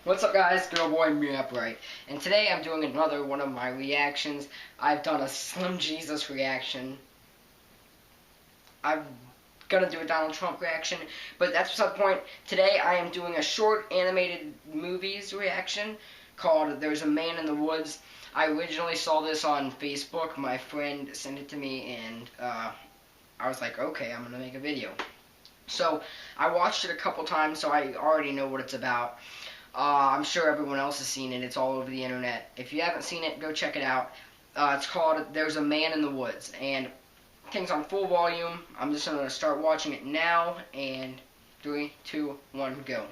What's up, guys? Good old boy Me Upright, and today I'm doing another one of my reactions. I've done a Slim Jesus reaction. I'm gonna do a Donald Trump reaction, but that's beside the point. Today I am doing a short animated movies reaction called There's a Man in the Woods. I originally saw this on Facebook. My friend sent it to me, and I was like, okay, I'm gonna make a video. So I watched it a couple times, so I already know what it's about. I'm sure everyone else has seen it. It's all over the internet. If you haven't seen it, go check it out. It's called There's a Man in the Woods, and things on full volume. I'm just going to start watching it now, and 3, 2, 1, go.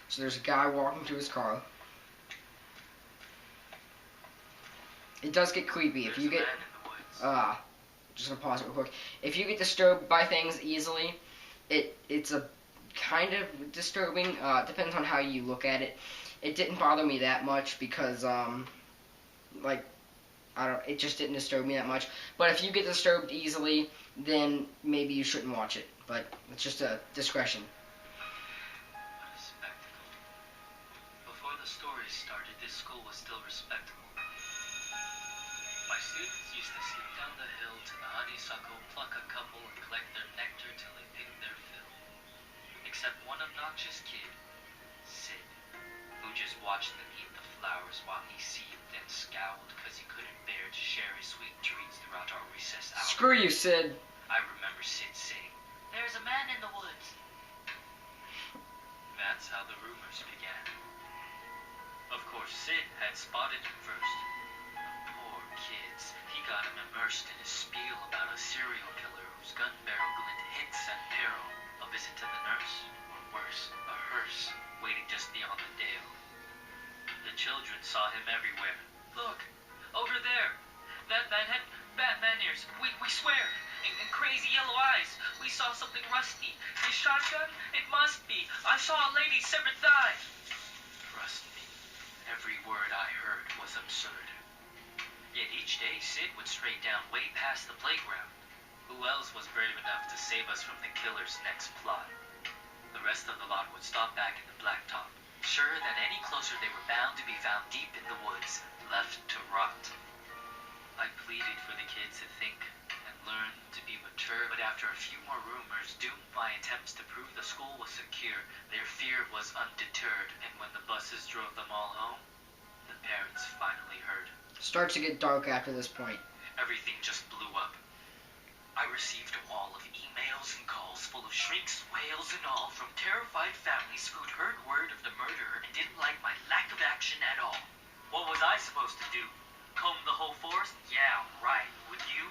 So there's a guy walking to his car. It does get creepy. If you get, just gonna pause it real quick. If you get disturbed by things easily, it's a kind of disturbing. Depends on how you look at it. It didn't bother me that much because, it just didn't disturb me that much. But if you get disturbed easily, then maybe you shouldn't watch it. But it's just a discretion. What a spectacle. Before the story started, this school was still respectable. My students used to slip down the hill to the honeysuckle, pluck a couple, and collect their nectar till they picked their fill. Except one obnoxious kid, Sid, who just watched them eat the flowers while he seethed and scowled because he couldn't bear to share his sweet treats throughout our recess hours. Screw you, Sid. I remember Sid saying, "There's a man in the woods." That's how the rumors began. Of course, Sid had spotted him first. Poor kids. He got him immersed in a spiel about a serial killer whose gun barrel glint hints at peril. A visit to the nurse, or worse, a hearse, waiting just beyond the dale. The children saw him everywhere. "Look, over there. That man had Batman ears. We swear. And crazy yellow eyes. We saw something rusty. His shotgun? It must be. I saw a lady's severed thigh." Trust me, every word I heard was absurd. Yet each day Sid would stray down way past the playground. Who else was brave enough to save us from the killer's next plot? The rest of the lot would stop back in the blacktop, sure that any closer they were bound to be found deep in the woods, left to rot. I pleaded for the kids to think and learn to be mature, but after a few more rumors doomed my attempts to prove the school was secure, their fear was undeterred, and when the buses drove them all home, the parents finally heard. Starts to get dark after this point. Everything just blew up. I received a wall of emails and calls full of shrieks, wails, and all from terrified families who'd heard word of the murderer and didn't like my lack of action at all. What was I supposed to do? Comb the whole forest? Yeah, right. Would you?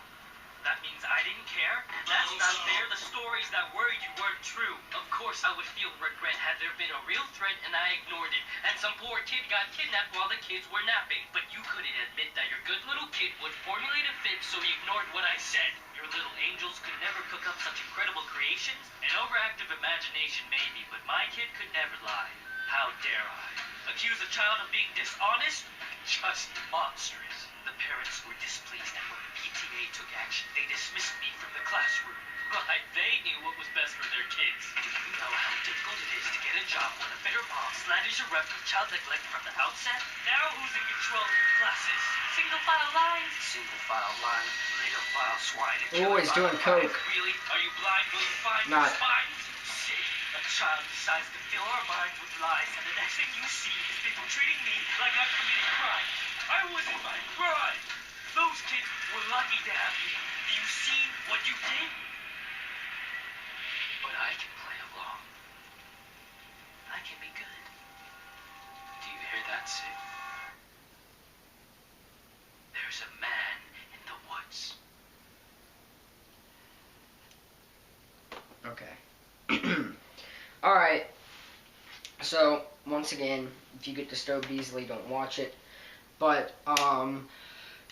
That means I didn't care? That's not fair. The stories that worried you weren't true. Of course I would feel regret had there been a real threat and I ignored it, and some poor kid got kidnapped while the kids were napping. But you couldn't admit that your good little kid would formulate a fib, so you ignored what I said. Your little angels could never cook up such incredible creations. An overactive imagination maybe, but my kid could never lie. How dare I? Accuse a child of being dishonest? Just monstrous. The parents were displeased, and when the PTA took action, they dismissed me from the classroom. Right, they knew what was best for their kids. Do you know how difficult it is to get a job when a bitter mom slanders your rep with child neglect from the outset? Now who's in control of your classes? Single file lines? Single file lines, later file swine, and Oh, he's doing coke. Really? Are you blind? Will you find your spines? See, a child decides to fill our minds with lies, and the next thing you see is people treating me like I've committed crime. I was in my prime. Those kids were lucky to have me. Do you see what you did? But I can play along. I can be good. Do you hear that, Sid? There's a man in the woods. Okay. Alright. So, once again, if you get disturbed easily, don't watch it. But,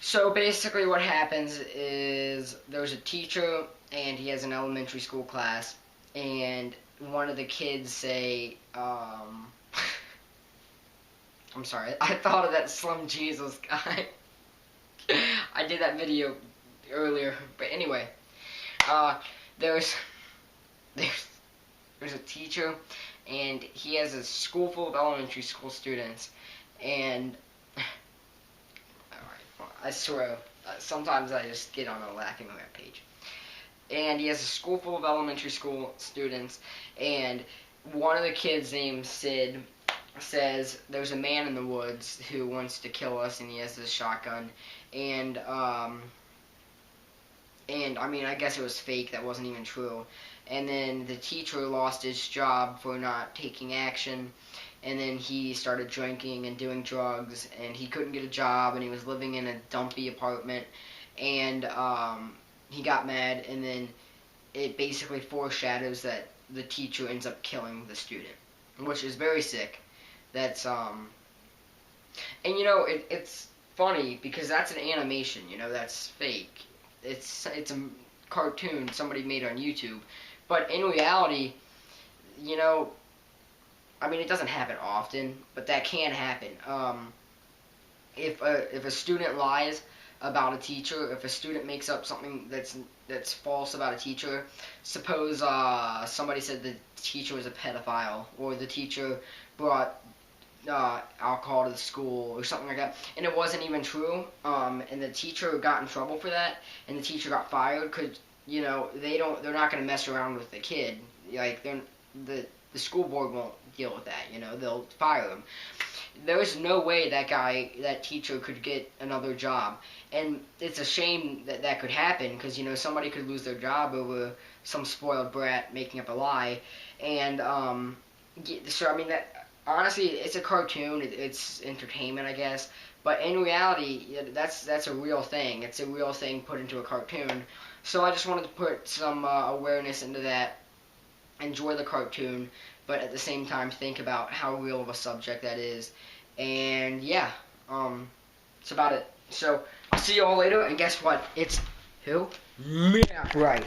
so basically what happens is there's a teacher, and he has an elementary school class, and one of the kids say, I'm sorry, I thought of that Slim Jesus guy. I did that video earlier, but anyway, there's a teacher, and he has a school full of elementary school students, and I swear, sometimes I just get on a laughing rampage. And he has a school full of elementary school students, and one of the kids named Sid says there's a man in the woods who wants to kill us, and he has this shotgun, and I mean, I guess it was fake, that wasn't even true. And then the teacher lost his job for not taking action, and then he started drinking and doing drugs, and he couldn't get a job, and he was living in a dumpy apartment, and he got mad, and then it basically foreshadows that the teacher ends up killing the student, which is very sick. That's and you know, it's funny because that's an animation, you know, that's fake. It's a cartoon somebody made on YouTube, but in reality, you know, I mean, it doesn't happen often, but that can happen. If a student lies about a teacher, if a student makes up something that's false about a teacher, suppose somebody said the teacher was a pedophile, or the teacher brought alcohol to the school or something like that, and it wasn't even true, and the teacher got in trouble for that, and the teacher got fired, because, you know, they're not going to mess around with the kid. Like, the school board won't deal with that, you know, they'll fire him. There's no way that teacher could get another job, and it's a shame that could happen, because, you know, somebody could lose their job over some spoiled brat making up a lie, and so I mean, that honestly, it's a cartoon, it's entertainment, I guess, but in reality, that's a real thing. It's a real thing put into a cartoon. So I just wanted to put some awareness into that, enjoy the cartoon, but at the same time think about how real of a subject that is. And yeah, that's about it. So I'll see you all later, and guess what? It's who? Me. Right.